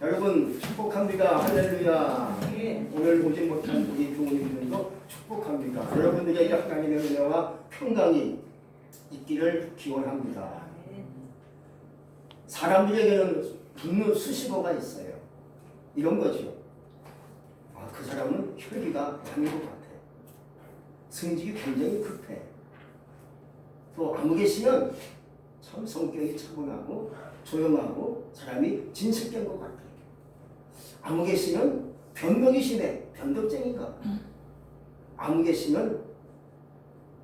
여러분 축복합니다. 할렐루야. 예. 오늘 오지 못한 우리 부모님들도 축복합니다. 여러분들에게 하나님의 은혜와 평강이 있기를 기원합니다. 사람들에게는 분노 수식어가 있어요. 이런 거죠. 아, 그 사람은 혈기가 많은 것 같아. 성질이 굉장히 급해. 또 아무개 씨는 참 성격이 차분하고 조용하고 사람이 진실된 것 같아. 아무개 씨는 변덕이 심해. 변덕쟁이가. 아무개 씨는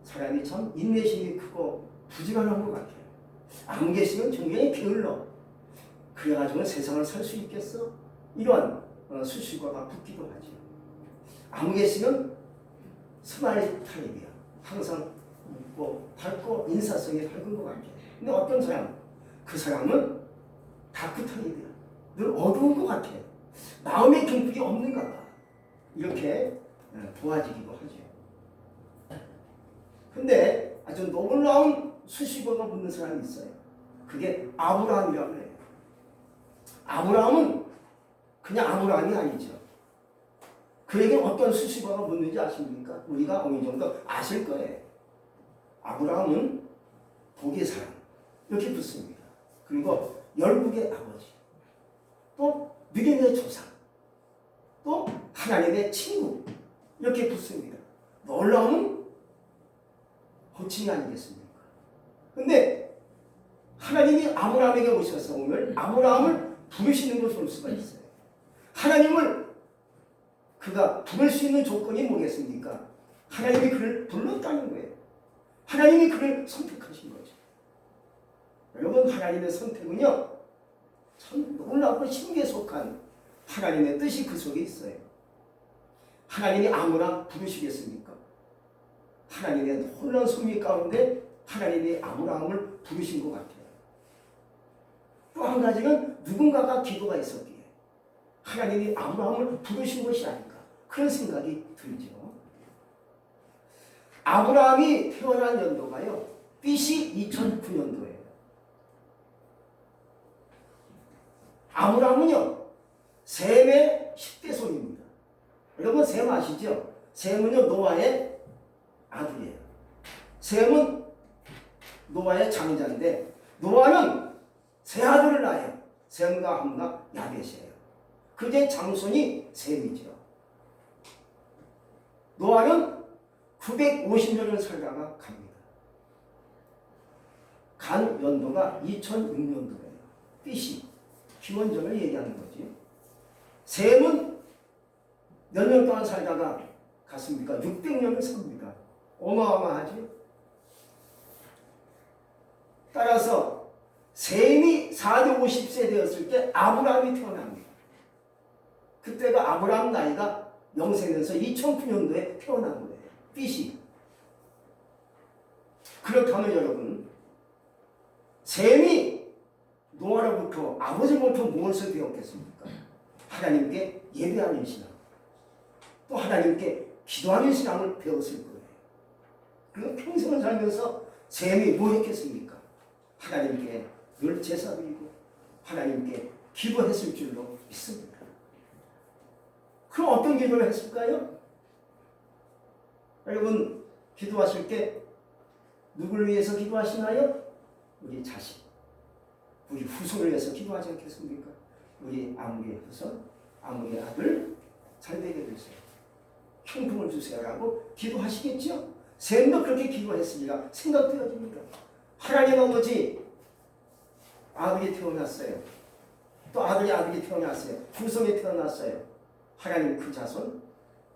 사람이 참 인내심이 크고 부지런한 것 같아. 아무개 씨는 굉장히 게을러. 그래가지고 세상을 살 수 있겠어? 이런 수식어가 붙기도 하죠. 아무개 씨는 스마일 타입이야. 항상 웃고 밝고 인사성이 밝은 것 같아. 근데 어떤 사람, 그 사람은 다크 타입이야. 늘 어두운 것 같아. 마음의 경풀이 없는가 봐. 이렇게 도와지기도 하죠. 근데 아주 놀라운 수식어가 붙는 사람이 있어요. 그게 아브라함이라고 해요. 아브라함은 그냥 아브라함이 아니죠. 그에게 어떤 수식어가 붙는지 아십니까? 우리가 어느 정도 아실 거예요. 아브라함은 복의 사람 이렇게 붙습니다. 그리고 열국의 아버지, 또 믿음의 조상, 또 하나님의 친구 이렇게 붙습니다. 놀라운 호칭이 아니겠습니까? 근데 하나님이 아브라함에게 오셔서 오늘 아브라함을 부르시는 것을 볼 수가 있어요. 하나님을 그가 부를 수 있는 조건이 뭐겠습니까? 하나님이 그를 불렀다는 거예요. 하나님이 그를 선택하신 거죠. 여러분, 하나님의 선택은요, 참 놀랍고 신기에 속한 하나님의 뜻이 그 속에 있어요. 하나님이 아무나 부르시겠습니까? 하나님의 놀라운 섭리 가운데 하나님이 아브라함을 부르신 것 같아요. 또 한 가지는 누군가가 기도가 있었기에 하나님이 아브라함을 부르신 것이 아닌가 그런 생각이 들죠. 아브라함이 태어난 연도가요, BC 2009년도예요. 아브라함은요, 셈의 10대 손입니다. 여러분 셈 아시죠? 셈은요 노아의 아들이에요. 셈은 노아의 장자인데 노아는 세 아들을 낳아요. 셈과 함과 야벳이에요. 그게 장손이 셈이죠. 노아는 950년을 살다가 갑니다. 간 연도가 2006년도예요. BC 기원전을 얘기하는 거지. 셈은 몇 년 동안 살다가 갔습니까? 600년을 삽니다. 어마어마하죠. 따라서 셈이 450세 되었을 때 아브라함이 태어납니다. 그때가 아브라함 나이가 영생에서 2009년도에 태어난 거예요. BC. 그렇다면 여러분, 셈이 노아로부터 아버지로부터 무엇을 배웠겠습니까? 하나님께 예배하는 신앙, 또 하나님께 기도하는 신앙을 배웠을 거예요. 그리고 평생을 살면서 셈이 뭐 했겠습니까? 하나님께 늘 제사 드리고 하나님께 기도했을 줄로 믿습니다. 그럼 어떤 기도를 했을까요? 여러분, 기도하실 때 누구를 위해서 기도하시나요? 우리 자식, 우리 후손을 위해서 기도하지 않겠습니까? 우리 아무개 후손, 아무개 아들 잘 되게 해주세요. 형통을 주세요라고 기도하시겠죠? 셈도 그렇게 기도했으리라 생각되어집니다. 하나님 아버지, 아들이 태어났어요. 또 아들이 태어났어요. 후손이 태어났어요. 하나님 그 자손,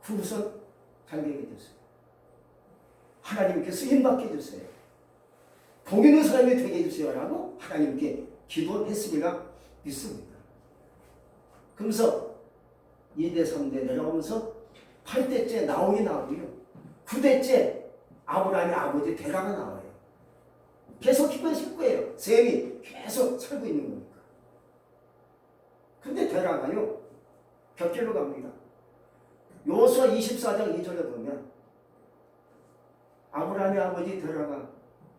그 후손 잘 되게 해주세요. 하나님께 쓰임받게 해주세요. 복 있는 사람이 되게 해주세요라고 하나님께 기도했으리라 믿습니다. 그러면서 2대 3대 내려오면서 8대째 나오기 나오고요. 9대째 아브라함의 아버지 데라가 나와요. 계속 기도하실 거예요. 셈이 계속 살고 있는 거니까. 근데 데라가요, 벽길로 갑니다. 여호수아 24장 2절에 보면 아브라함의 아버지 데라가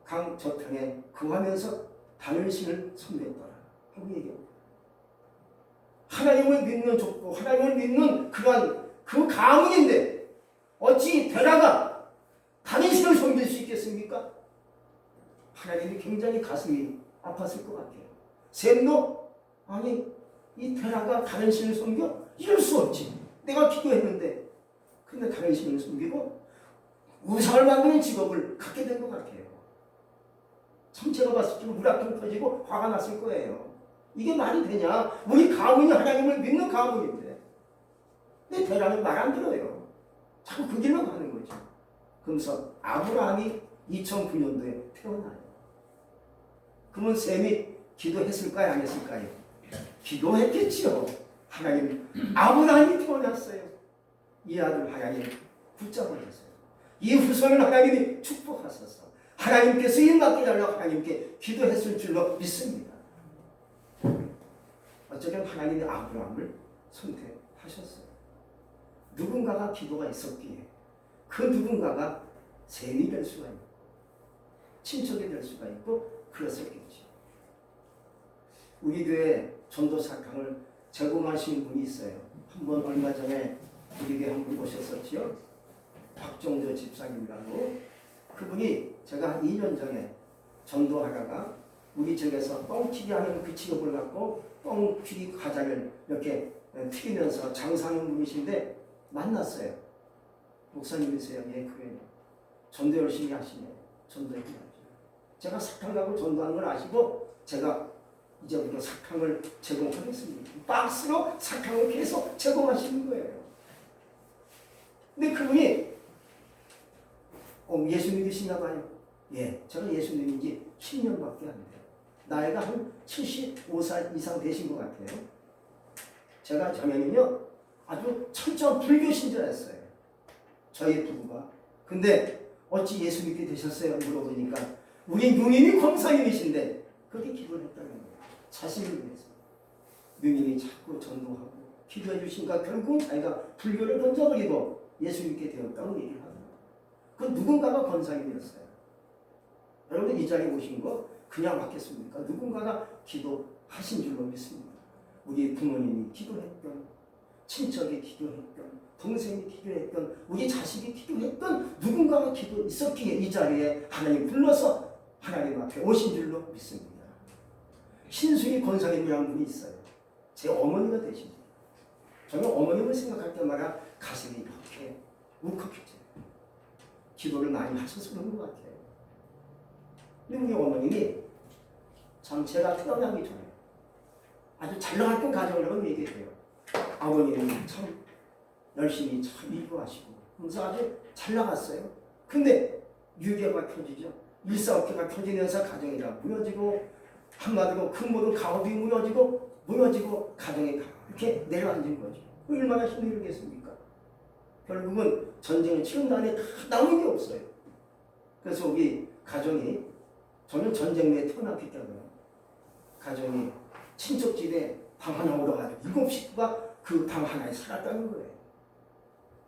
강 저편에 거하면서 다른 신을 섬겼더라 하고 얘기합니다. 하나님 하나님을 믿는 족보, 하나님을 믿는 그러한 그 가문인데 어찌 데라가 다른 신을 섬길 수 있겠습니까? 하나님이 굉장히 가슴이 아팠을 것 같아요. 셈도 아니 이 데라가 다른 신을 섬겨? 이럴 수 없지. 내가 기도했는데 근데 다른 신을 섬기고 우상을 만드는 직업을 갖게 된 것 같아요. 참 제가 봤을 때 우라통 터지고 화가 났을 거예요. 이게 말이 되냐? 우리 가문이 하나님을 믿는 가문인데 내 데라는 말 안 들어요. 자꾸 그 길로 가는 거죠. 그러면서 아브라함이 2009년도에 태어나요. 그러면 셈이 기도했을까요? 안 했을까요? 기도했겠지요. 하나님, 아브라함이 태어났어요. 이 아들 하나님 붙잡아주세요. 이 후손을 하나님이 축복하소서. 하나님께서 일 맡겨달라고 하나님께 기도했을 줄로 믿습니다. 어쩌면 하나님이 아브라함을 선택하셨어요. 누군가가 기도가 있었기에 그 누군가가 셈이 될 수가 있고 친척이 될 수가 있고 그랬었겠죠. 우리 교회 전도 사탕을 제공하시는 분이 있어요. 한번 얼마 전에 우리 교회 한 분 오셨었지요. 박정조 집사님이라고. 그분이 제가 한 2년 전에 전도하다가 우리 지역에서 뻥튀기 하는 그 직업을 갖고 뻥튀기 과자를 이렇게 튀기면서 장사하는 분이신데 만났어요. 목사님이세요? 예, 그래요. 전도 열심히 하시네. 전도해 주세요. 제가 사탕 갖고 전도하는 걸 아시고 제가 이제부터 사탕을 제공하겠습니다. 박스로 사탕을 계속 제공하시는 거예요. 근데 그분이 예수 믿으시나 봐요. 예, 저는 예수 믿은 지 10년밖에 안 돼요. 나이가 한 75살 이상 되신 것 같아요. 제가 전에는요 아주 철저한 불교 신자였어요. 저희 부부가. 근데 어찌 예수 믿게 되셨어요? 물어보니까 우리 누님이 권사님이신데 그렇게 기도를 했다는 거예요. 자신을 위해서. 누님이 자꾸 전도하고 기도해 주신가 결국 자기가 불교를 던져버리고 예수 믿게 되었다고 얘기를 합니다. 그 누군가가 권사님이었어요. 여러분 이 자리에 오신 거 그냥 왔겠습니까? 누군가가 기도하신 줄로 믿습니다. 우리 부모님이 기도했던, 친척이 기도했던, 동생이 기도했던, 우리 자식이 기도했던 누군가가 기도 있었기에 이 자리에 하나님 불러서 하나님 앞에 오신 줄로 믿습니다. 신수희 권사님이라는 분이 있어요. 제 어머니가 되십니다. 저는 어머님을 생각할 때마다 가슴이 이렇게 울컥해져요. 기도를 많이 하셔서 그런 것 같아요. 근데 우리 어머님이 참 제가 태어나기 전에 아주 잘 나갔던 가정이라고 얘기해요. 아버님이 참 열심히 참 일구하시고 그래서 아주 잘 나갔어요. 근데 유교가 켜지죠. 일사업계가 켜지면서 가정이 다 무너지고 한마디로 큰 모든 가업이 무너지고 가정이 이렇게 내려앉은 거죠. 얼마나 힘들겠습니까? 결국은 전쟁을 치른 다음에 다 남은 게 없어요. 그래서 우리 가정이 저는 전쟁 내에 태어났기 때문에 가정이 친척집에 방 하나 얻어가지고 7 식구가 그 방 하나에 살았다는 거예요.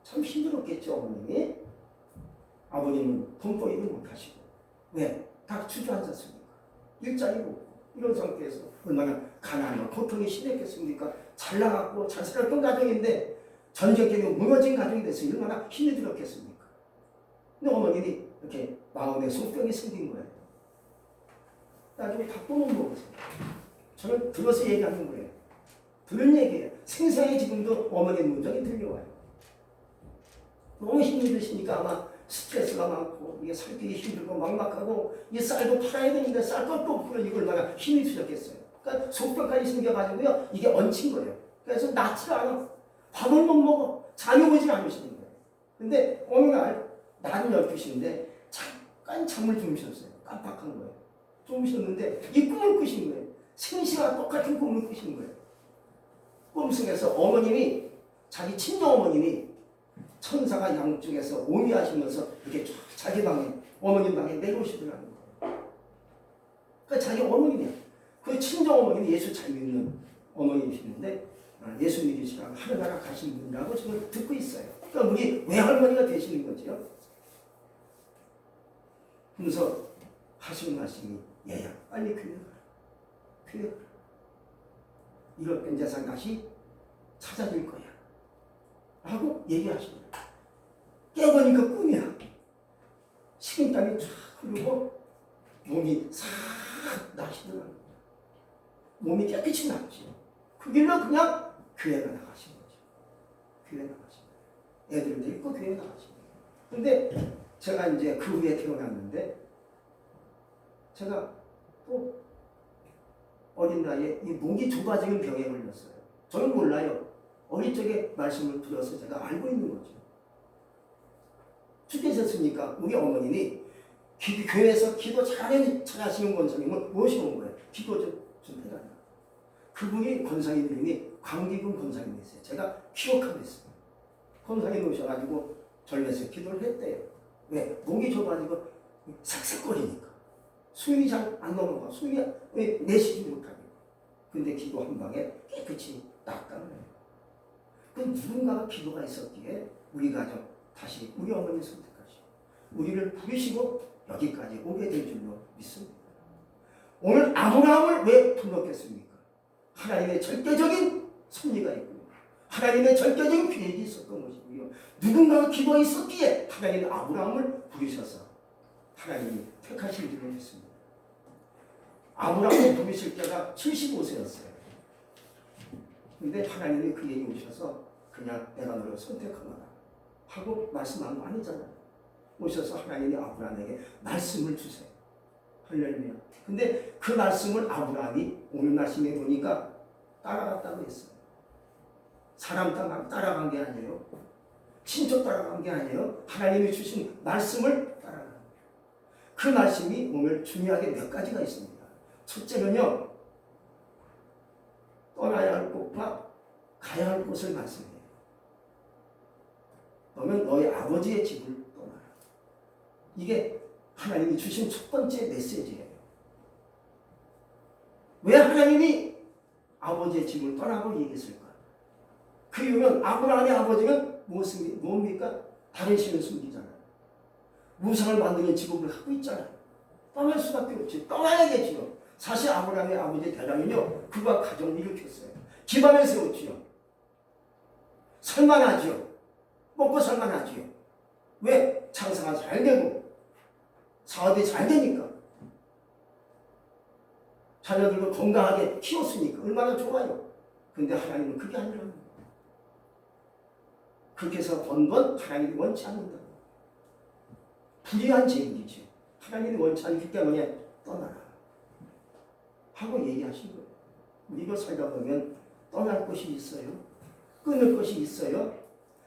참 힘들었겠죠, 어머님이. 아버님은 돈벌이도 못하시고. 왜? 다 주저앉았습니까? 일자리도 없고. 이런 상태에서 얼마나 가난과 고통이 심했겠습니까? 잘 나갔고 잘 살았던 가정인데 전쟁 때문에 무너진 가정이 됐으니 얼마나 힘이 들었겠습니까? 근데 어머님이 이렇게 마음에 속병이 생긴 거예요. 나중에 밥도 못 먹었어요. 저는 들어서 얘기하는 거예요. 들은 얘기예요. 생생히 지금도 어머니 문장이 들려와요. 너무 힘이 드시니까 아마 스트레스가 많고 이게 살기가 힘들고 막막하고 이 쌀도 팔아야 되는데 쌀 것도 없고 이거 얼마나 힘이 드셨겠어요. 그러니까 속병까지 생겨가지고요 이게 얹힌 거예요. 그래서 낫지가 않아. 밥을 못 먹어. 잠이 오지 않으시는 거예요. 근데 어느 날 낮은 12시인데 잠깐 잠을 주무셨어요. 깜빡한 거예요. 주무셨는데 이 꿈을 꾸신 거예요. 생시와 똑같은 꿈을 꾸신 거예요. 꿈속에서 어머님이 자기 친정 어머님이 천사가 양쪽에서 오미하시면서 이렇게 쫙 자기 방에 어머님 방에 내려오시더라는 거예요. 그러니까 자기 어머님이야. 그 친정 어머님이 예수 잘 믿는 어머님이시는데 예수 믿으시라고 하늘나라 가신 분이라고 지금 듣고 있어요. 그러니까 우리 외할머니가 되시는 거죠. 그래서 하시는 말씀이 얘야 빨리 교회가라. 이럴 뺀 재산 다시 찾아줄 거야 라고 얘기하십니다. 깨보니까 꿈이야. 식은땀이 쫙 흐르고 몸이 싹 나시더라고요. 몸이 깨끗이 났죠. 그 길로 그냥 교회가 나가신 거죠. 교회 나가신 거예요. 애들 데리고 교회 나가신 거예요. 근데 제가 이제 그 후에 태어났는데 제가 또 어린 나이에 이 목이 좁아지는 병에 걸렸어요. 저는 몰라요. 어릴 적에 말씀을 들어서 제가 알고 있는 거죠. 죽으셨으니까 우리 어머님이 교회에서 기도 잘하시는 권사님을 모셔온 거예요. 기도 좀 해라. 그분이 권사님 이름이 광기근 권사님이세요. 제가 기억하고 있어요. 권사님 오셔가지고 절에서 기도를 했대요. 왜? 목이 좁아지고 삭삭거리니까. 숨이 잘 안 넘어가. 숨이 내쉬지 못하고. 근데 기도 한 방에 깨끗이 낫다는 거예요. 그 누군가가 기도가 있었기에 우리 가족 다시 우리 어머니 선택하시고 우리를 부르시고 여기까지 오게 될 줄로 믿습니다. 오늘 아브라함을 왜 불렀겠습니까? 하나님의 절대적인 섭리가 있고요. 하나님의 절대적인 계획이 있었던 것이고요. 누군가가 기도가 있었기에 하나님이 아브라함을 부르셔서 하나님이 택하신 줄로 믿습니다. 아브라함을 부르실 때가 75세였어요. 근데 하나님이 그에게 오셔서 그냥 내가 너를 선택하노라 하고 말씀한 거 아니잖아요. 오셔서 하나님이 아브라함에게 말씀을 주세요. 할렐루야. 근데 그 말씀을 아브라함이 오늘 말씀에 보니까 따라갔다고 했어요. 사람 따라간 게 아니에요. 친척 따라간 게 아니에요. 하나님이 주신 말씀을 따라간 거예요. 그 말씀이 오늘 중요하게 몇 가지가 있습니다. 첫째는요. 떠나야 할 곳과 가야 할 곳을 말씀해요. 너는 너희 아버지의 집을 떠나라. 이게 하나님이 주신 첫 번째 메시지예요. 왜 하나님이 아버지의 집을 떠나고 얘기했을까? 그 이유는 아브라함의 아버지는 뭡니까? 다른 신을 숨기잖아요. 우상을 만드는 직업을 하고 있잖아요. 떠날 수밖에 없지. 떠나야겠지요. 사실 아브라함의 아버지 대랑은요, 그가 가정을 일으켰어요. 기반을 세웠지요. 살만하지요. 먹고 살만하지요. 왜? 장사가 잘 되고 사업이 잘 되니까. 자녀들도 건강하게 키웠으니까 얼마나 좋아요. 근데 하나님은 그게 아니라는 거예요. 그렇게 해서 번 건 하나님이 원치 않는다. 불의한 제국이죠. 하나님이 원치 않기 때문에 떠나라 하고 얘기하신 거예요. 우리가 살다 보면 떠날 것이 있어요. 끊을 것이 있어요.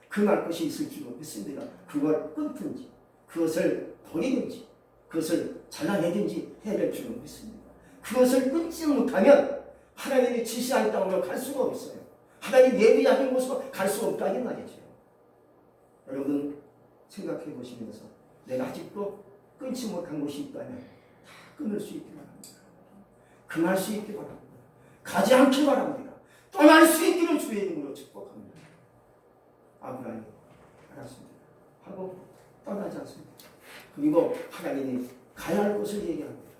금할 것이 있을 줄 믿습니다. 그걸 끊든지 그것을 버리든지 그것을 잘라내든지 해야 될 줄로 믿습니다. 그것을 끊지 못하면 하나님이 지시한 땅으로 갈 수가 없어요. 하나님 예비하신 곳으로 갈 수 없다는 말이죠. 여러분 생각해 보시면서 내가 아직도 끊지 못한 곳이 있다면 다 끊을 수 있기 바랍니다. 금할 수 있기 바랍니다. 가지 않기 바랍니다. 떠날 수 있기를 주의 이름으로 축복합니다. 아브라함이 알았습니다. 하고 떠나지 않습니다. 그리고 하나님이 가야 할 곳을 얘기합니다.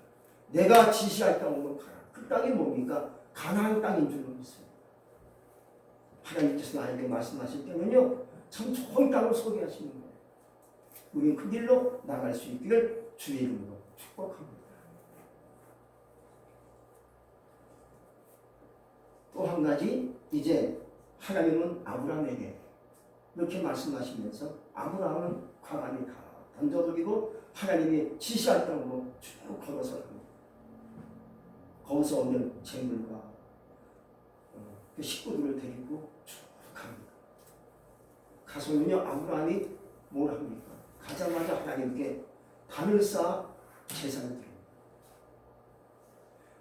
내가 지시할 땅으로 가라. 그 땅이 뭡니까? 가나안 땅인 줄로 믿습니다. 하나님께서 나에게 말씀하실 때는요, 참 좋은 땅을 소개하시는 거예요. 우리는 그 길로 나갈 수 있기를 주의 이름으로 축복합니다. 또 한 가지, 이제 하나님은 아브라함에게 이렇게 말씀하시면서 아브라함은 과감히 다 던져버리고 하나님이 지시할 땅으로 쭉 걸어서 갑니다. 거기서 오는 재물과 그 식구들을 데리고 쭉 갑니다. 가서는요, 아브라함이 뭘 합니까? 가자마자 하나님께 단을 쌓아 제사를 드립니다.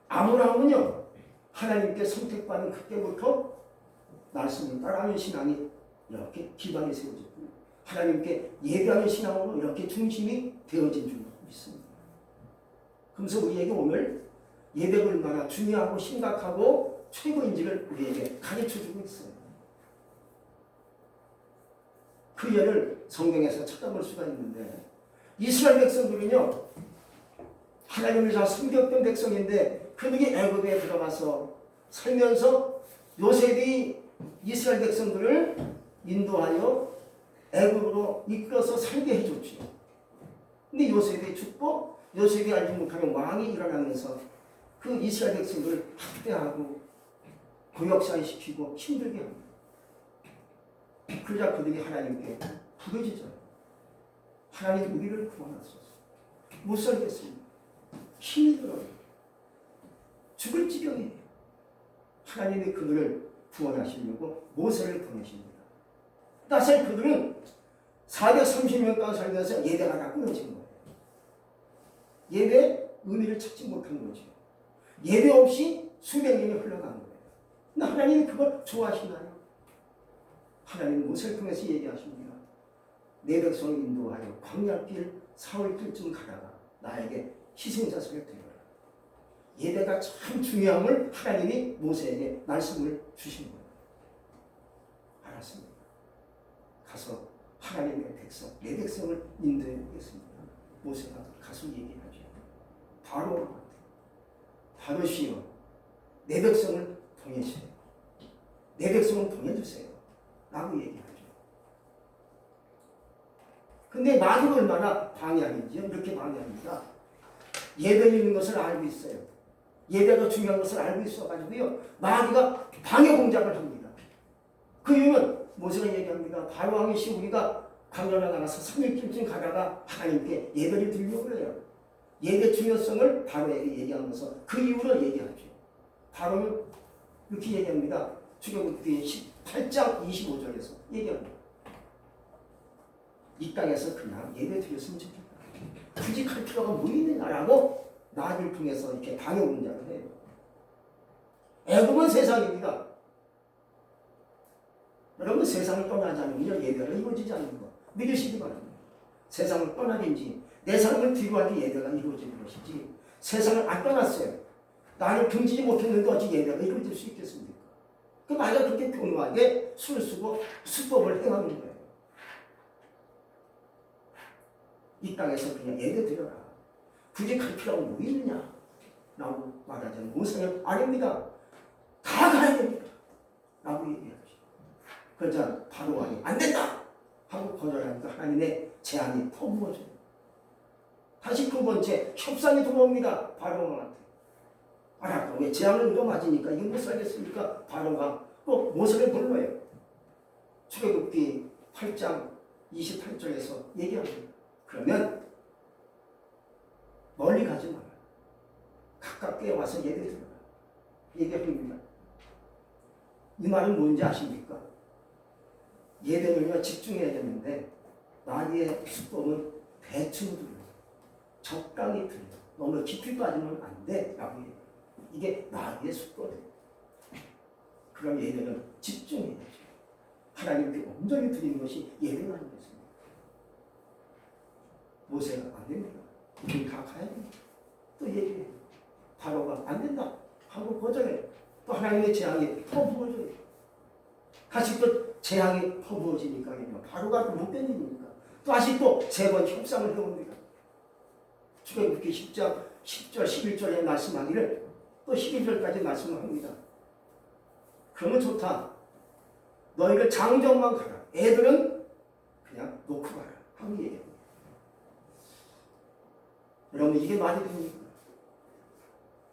아브라함은요, 하나님께 선택받은 그때부터 말씀을 따라하는 신앙이 이렇게 기반이 세워졌고 하나님께 예배하는 신앙으로 이렇게 중심이 되어진 줄 믿습니다. 그래서 우리에게 오늘 예배가 얼마나 중요하고 심각하고 최고인지를 우리에게 가르쳐주고 있어요. 그 예를 성경에서 찾아볼 수가 있는데 이스라엘 백성들은요, 하나님을 잘 섬겼던 백성인데 그들이 애굽에 들어가서 살면서 요셉이 이스라엘 백성들을 인도하여 애굽으로 이끌어서 살게 해줬죠. 근데 요셉이 죽고 요셉이 알지 못하면 왕이 일어나면서 그 이스라엘 백성들을 학대하고 고역사시키고 힘들게 합니다. 그러자 그들이 하나님께 부르짖어요. 하나님 우리를 구원하소서. 못 살겠습니다. 힘이 들어요. 죽을 지경이에요. 하나님이 그들을 구원하시려고 모세를 보내십니다. 사실 그들은 430년간 살면서 예배가 다 끊어진 거예요. 예배의 의미를 찾지 못한 거죠. 예배 없이 수백 년이 흘러간 거예요. 근데 하나님이 그걸 좋아하시나요? 하나님은 모세를 통해서 얘기하십니다. 내 백성을 인도하여 광야길 사흘길쯤 가다가 나에게 희생자석을 드려라. 예배가 참 중요함을 하나님이 모세에게 말씀을 주신 거예요. 알았습니다. 가서 하나님의 백성, 내 백성을 인도해 보겠습니다. 모세가 가서 얘기하죠. 바로시여, 내 백성을 보내세요. 내 백성을 보내주세요. 라고 얘기하죠. 근데 마귀가 얼마나 방해하는지요? 이렇게 방해합니다. 예배를 있는 것을 알고 있어요. 예배가 중요한 것을 알고 있어가지고요. 마귀가 방해 공작을 합니다. 그 이유는 모세가 얘기합니다. 바로 왕이시 우리가 광야로 나가서 3일쯤 가다가 하나님께 예배를 드리려고 그래요. 예배 중요성을 바로에게 얘기하면서 그 이유를 얘기하죠. 바로는 이렇게 얘기합니다. 출애굽기 18장 25절에서 얘기합니다. 이 땅에서 그냥 예배 드렸으면 좋겠다. 굳이 갈 필요가 뭐 있느냐라고 나를 통해서 이렇게 방해 공작을 해요. 애굽은 세상입니다. 여러분 세상을 떠나지 않으면 예배가 이루어지지 않는 것 믿으시기 바랍니다. 세상을 떠나든지 내 삶을 뒤로하기 예배가 이루어지는 것이지 세상을 안 떠났어요. 나를 등지지 못했는데 어찌 예배가 이루어질 수 있겠습니까? 그 마귀가 그렇게 교묘하게 수를 쓰고 수법을 행하는 거예요. 이 땅에서 그냥 예배 드려라. 굳이 갈 필요가 뭐 있느냐? 라고 말하자면 모세는 아닙니다. 다 가야 됩니다. 라고 얘기하죠. 그러자 바로 왕이 안 된다! 하고 거절하니까 하나님의 제안이 퍼부어져요. 다시 두 번째 협상이 들어옵니다. 바로 왕한테. 알았다. 왜 제안을 얻어맞으니까 이게 못 살겠습니까? 바로 왕 또 모세를 불러요. 출애굽기 8장 28절에서 얘기합니다. 그러면 멀리 가지 마라. 가깝게 와서 예배 드려라. 얘기합니다. 이 말은 뭔지 아십니까? 예배는요 집중해야 되는데 마귀의 수법은 대충 들려. 적당히 들려. 너무 깊이 빠지면 안 돼. 라고 얘기해요. 이게 마귀의 수법이에요. 그럼 예배는 집중해야죠. 하나님께 온전히 드리는 것이 예배가 아니겠습니까? 모세가 안 됩니다. 우리 다 가야 됩니다. 또 얘기해요. 바로가 안 된다 하고 거절해요. 또 하나님의 재앙이 퍼부어져요. 다시 또 재앙이 퍼부어지니까 바로가 또 못된 일이니까 또 다시 또 세 번 협상을 해옵니다. 출애굽기 10장 10절 11절에 말씀하기를 또 11절까지 말씀을 합니다. 그러면 좋다. 너희를 장정만 가라. 애들은 그냥 놓고 가라. 하고 얘기합니다. 여러분 이게 말이 됩니까?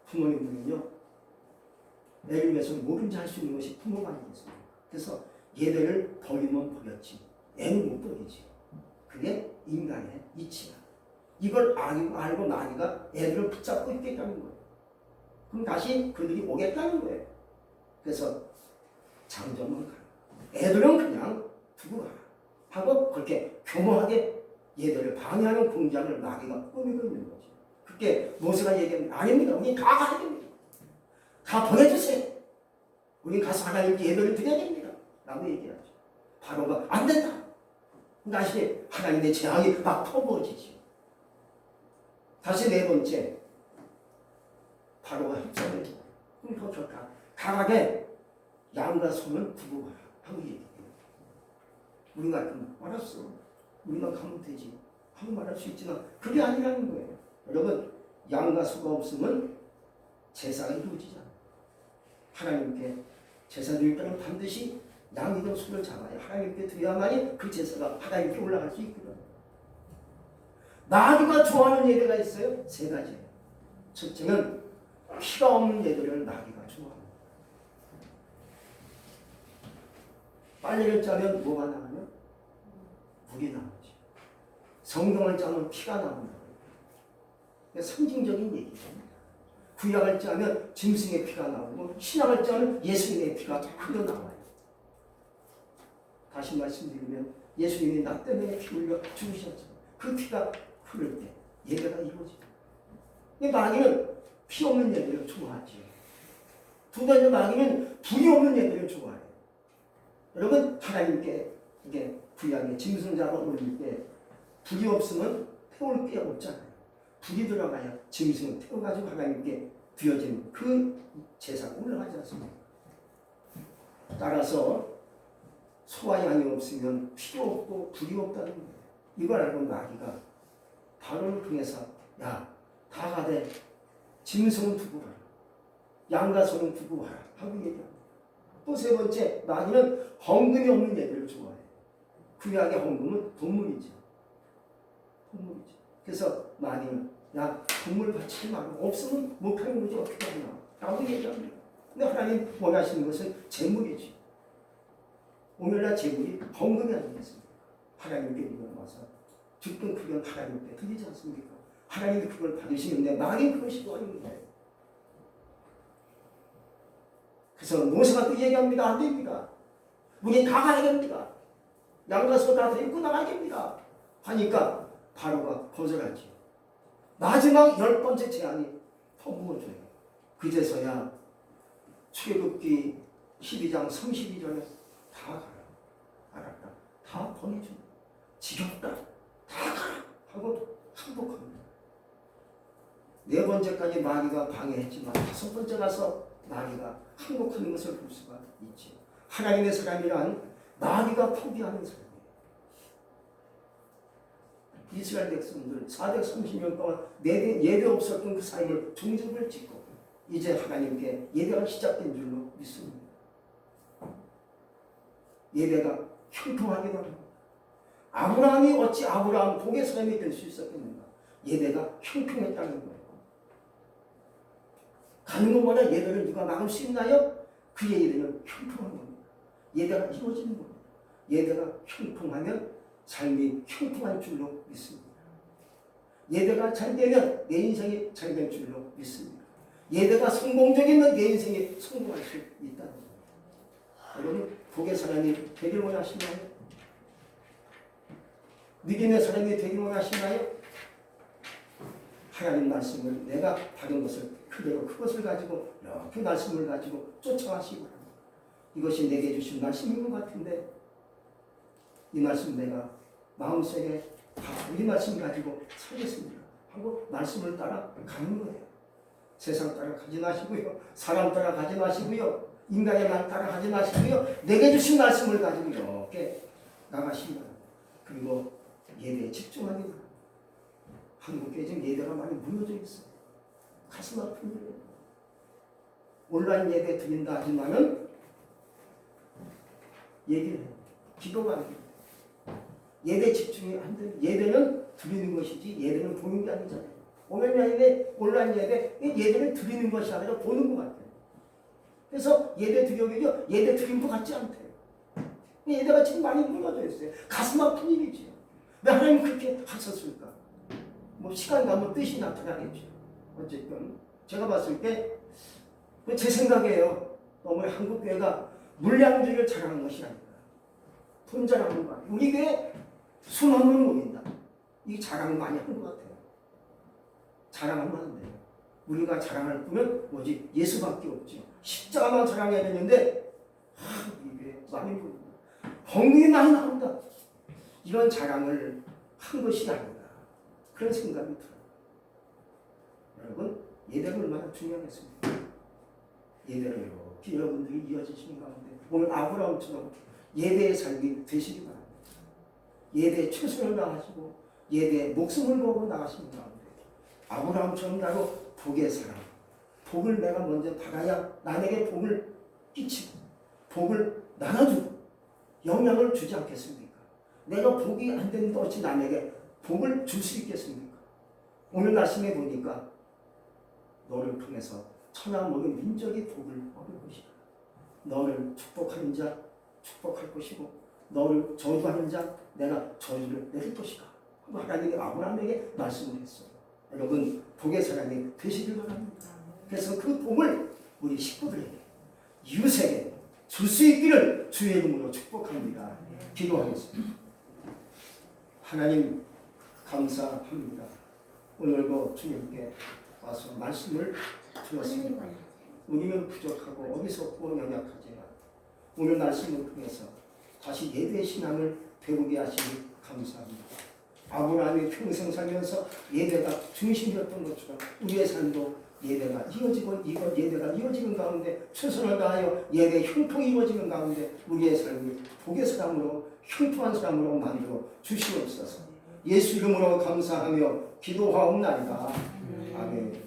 부모님들은요. 애를 위해서 뭐든지 할 수 있는 것이 부모가 아니겠습니까? 그래서 예배를 버리면 버렸지. 애는 못 버리지. 그게 인간의 이치야. 이걸 알고 나니까 애들을 붙잡고 있겠다는 거예요. 그럼 다시 그들이 오겠다는 거예요. 그래서 장정만 가라. 애들은 그냥 두고 가라. 하고 그렇게 교묘하게 예배를 방해하는 공작을 마귀가 꾸미고 있는 거죠. 그게 모세가 얘기하면 아닙니다. 우리 다 가야 됩니다. 다 보내주세요. 우리 가서 하나님께 예배를 드려야 됩니다. 라고 얘기하죠. 바로가 안 된다. 다시 하나님의 재앙이 막 퍼부어지죠. 다시 네 번째 바로가 협상을 해요. 그럼 더 좋다. 강하게 양과 소는 두고 가라. 하고 얘기해요. 우리 같으면 알았어. 우리만 가면 되지. 하고 말할 수 있지만 그게 아니라는 거예요. 여러분 양과 소가 없으면 제사가 이루어지지 않아요. 하나님께 제사 드릴 때는 반드시 양이든 소를 잡아야 하나님께 드려야만이 그 제사가 하나님께 올라갈 수 있거든. 나귀가 좋아하는 예배가 있어요. 세 가지예요. 첫째는 피가 없는 예배를 나귀가 좋아합니다. 빨래를 짜면 뭐가 나가면 물이 나오지. 성경을 짜면 피가 나온다. 상징적인 얘기입니다. 구약을 짜면 짐승의 피가 나오고 신약을 짜면 예수님의 피가 흘러나와요. 다시 말씀드리면 예수님이 나 때문에 피 흘려 죽으셨죠. 그 피가 흐를 때 예배가 이루어집니다. 마귀는 피 없는 예배를 좋아하지요. 두 번째, 마귀는 불이 없는 예배를 좋아해요. 여러분, 하나님께 이게 구약에 짐승 잡아 올릴 때 불이 없으면 태울 게 없잖아요. 불이 들어가야 짐승을 태워가지고 하나님께 드려진 그 제사가 올라가지 않습니까? 따라서 소와 양이 없으면 피도 없고 불이 없다는 거예요. 이걸 알고 마귀가 바로를 통해서 야, 다 가되 짐승은 두고 가라. 양과 소는 두고 가라. 하고 얘기합니다. 또 세 번째, 마귀는 헌금이 없는 예배를 좋아해요. 구약의 헌금은 동물이죠. 동물이죠. 그래서 마귀는 야, 동물 바치지 말고 없으면 못하는 거지 어떻게 하냐 라고 얘기합니다. 근데 하나님 원하시는 것은 재물이지. 오늘날 재물이 헌금이 아니겠습니까? 하나님께 이걸 와서 듣던 그건 하나님께 드리지 않습니까? 하나님이 그걸 받으시는데 마귀는 그걸 시도하는 거예요. 그래서 모세가 또 얘기합니다. 안 됩니다. 우리 다 가야 됩니다. 양과 소 다 데리고 나가야 됩니다. 하니까 바로가 거절하지. 마지막 10번째 제안이 퍼부어줘요. 그제서야 출애굽기 12장 32절에 다 가라. 알았다. 다 보내준다. 지겹다. 다 가라. 하고 항복합니다. 네 번째까지 마귀가 방해했지만 다섯 번째 가서 마귀가 항복하는 것을 볼 수가 있지. 하나님의 사람이란 마귀가 포기하는 사람이에요. 이스라엘 백성들 430년 동안 예배 없었던 그 삶을 종적을 짓고 이제 하나님께 예배가 시작된 줄로 믿습니다. 예배가 형통하기도 합니다. 아브라함이 어찌 아브라함 복의 사람이 될 수 있었겠는가? 예배가 형통했다는 거예요. 가는 것마다 예배를 누가 막을 수 있나요? 그의 예배는 형통한 겁니다. 예배가 이루어지는 겁니다. 예배가 형통하면 삶이 형통한 줄로 믿습니다. 예배가 잘 되면 내 인생이 잘 될 줄로 믿습니다. 예배가 성공적이면 내 인생이 성공할 수 있다는 겁니다. 여러분, 복의 사람이 되길 원하시나요? 믿음의 사람이 되길 원하시나요? 하나님 말씀을 내가 받은 것을 그대로 그것을 가지고 이렇게 말씀을 가지고 쫓아가시기 바랍니다. 이것이 내게 주신 말씀인 것 같은데 이 말씀 내가 마음속에 이 말씀 가지고 살겠습니다 하고 말씀을 따라 가는 거예요. 세상 따라 가지 마시고요. 사람 따라 가지 마시고요. 인간의 말 따라 가지 마시고요. 내게 주신 말씀을 가지고 이렇게 나가시기 바랍니다. 그리고 예배에 집중하기 바랍니다. 한국에 지금 예배가 많이 무너져 있어요. 가슴 아픈 일이에요. 온라인 예배 드린다 하지만은 얘기를 해요. 기도가 안 돼요. 예배 집중이 안 돼요. 예배는 드리는 것이지 예배는 보는 게 아니잖아요. 온라인 예배는 드리는 것이 아니라 보는 것 같아요. 그래서 예배 드리면요 예배 드린 것 같지 않대요. 예배가 지금 많이 무너져 있어요. 가슴 아픈 일이지요. 왜 하나님 그렇게 하셨을까? 뭐 시간 가면 뜻이 나타나겠죠. 어쨌든 제가 봤을 때 제 생각이에요. 너무 한국 교회가 물량주의를 자랑하는 것이 아닌가. 돈 자랑하는 거 아니에요. 우리 교회 손 없는 모인다. 이 자랑을 많이 한 것 같아요. 자랑하면 안 돼요. 우리가 자랑할 뿐은 뭐지? 예수밖에 없죠. 십자가만 자랑해야 되는데 이게 많이 보인다. 헌금이 많이 나온다. 이런 자랑을 한 것이 아닌가. 그런 생각이 들어요. 여러분, 예배가 얼마나 중요하겠습니까? 예배를 이렇게 여러분들이 이어지시는 가운데 오늘 아브라함처럼 예배의 삶이 되시기 바랍니다. 예배에 최선을 다하시고 예배에 목숨을 걸고 나가시는 가운데 아브라함처럼 나로 복의 사람, 복을 내가 먼저 받아야 남에게 복을 끼치고 복을 나눠주고 영향을 주지 않겠습니까? 내가 복이 안 되는데 어찌 남에게 복을 줄 수 있겠습니까? 오늘 말씀해 보니까 너를 통해서 천하 모든 민족이 복을 얻을 것이다. 너를 축복하는 자 축복할 것이고 너를 저주하는 자 내가 저주를 내릴 것이다. 하나님이 아브라함에게 말씀을 했어요. 여러분 복의 사람이 되시길 바랍니다. 그래서 그 복을 우리 식구들에게 이웃에게 줄 수 있기를 주의 이름으로 축복합니다. 기도하겠습니다. 하나님 감사합니다. 오늘도 주님께 와서 말씀을 들었습니다. 우리는 부족하고 어리석고 연약하지만 오늘 말씀을 통해서 다시 예배의 신앙을 배우게 하시니 감사합니다. 아브라함이 평생 살면서 예배가 중심이었던 것처럼 우리의 삶도 예배가 이어지는 가운데 최선을 다하여 예배 형통이 이루어지는 가운데 우리의 삶이 복의 사람으로 형통한 사람으로 만들어 주시옵소서. 예수 이름으로 감사하며 기도하옵나이다. 아멘.